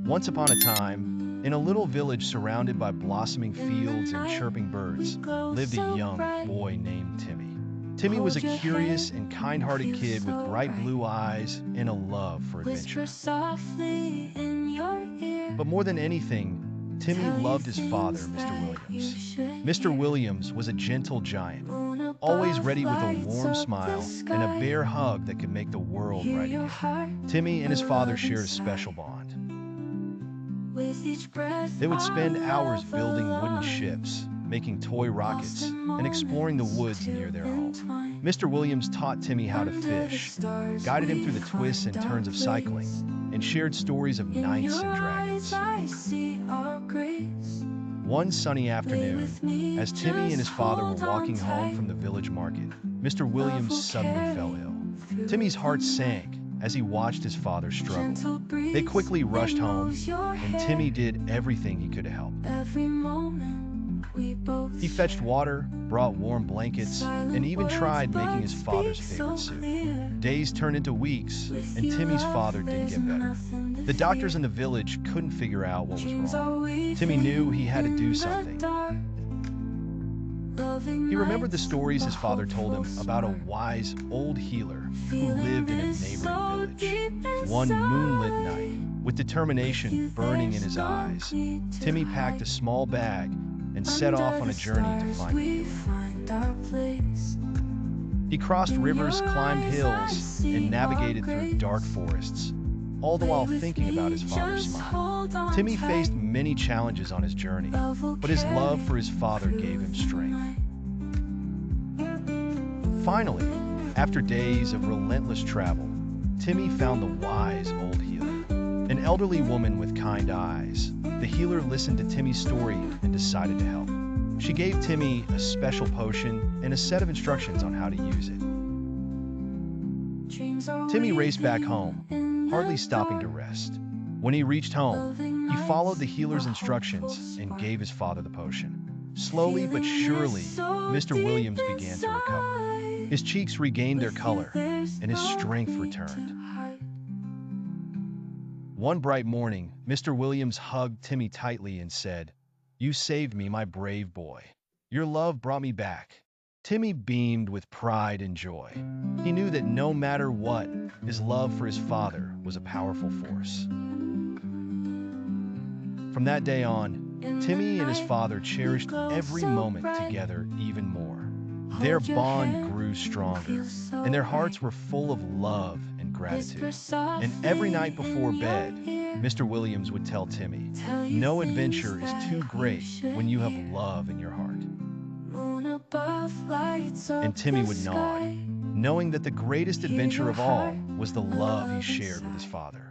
Once upon a time, in a little village surrounded by blossoming fields and chirping birds, lived a young boy named Timmy. Timmy was a curious and kind-hearted kid with bright blue eyes and a love for adventure. But more than anything, Timmy loved his father, Mr. Williams. Mr. Williams was a gentle giant, always ready with a warm smile and a bear hug that could make the world right again. Timmy and his father shared a special bond. They would spend hours building wooden ships, making toy rockets, and exploring the woods near their home. Mr. Williams taught Timmy how to fish, guided him through the twists and turns of cycling, and shared stories of knights and dragons. One sunny afternoon, as Timmy and his father were walking home from the village market, Mr. Williams suddenly fell ill. Timmy's heart sank as he watched his father struggle. They quickly rushed home, and Timmy did everything he could to help. He fetched water, brought warm blankets, and even tried making his father's favorite soup. Days turned into weeks, and Timmy's father didn't get better. The doctors in the village couldn't figure out what was wrong. Timmy knew he had to do something. He remembered the stories his father told him about a wise old healer who lived in a neighboring village. One moonlit night, with determination burning in his eyes, Timmy packed a small bag and set off on a journey to find the healer. He crossed rivers, climbed hills, and navigated through dark forests, all the while thinking about his father's smile. Timmy faced many challenges on his journey, but his love for his father gave him strength. Finally, after days of relentless travel, Timmy found the wise old healer, an elderly woman with kind eyes. The healer listened to Timmy's story and decided to help. She gave Timmy a special potion and a set of instructions on how to use it. Timmy raced back home, hardly stopping to rest. When he reached home, he followed the healer's instructions and gave his father the potion. Slowly but surely, Mr. Williams began to recover. His cheeks regained their color, and his strength returned. One bright morning, Mr. Williams hugged Timmy tightly and said, "You saved me, my brave boy. Your love brought me back." Timmy beamed with pride and joy. He knew that no matter what, his love for his father was a powerful force. From that day on, Timmy and his father cherished every moment together even more. Their bond grew stronger, and their hearts were full of love and gratitude. And every night before bed, Mr. Williams would tell Timmy, "No adventure is too great when you have love in your heart." And Timmy would nod, knowing that the greatest adventure of all was the love he shared with his father.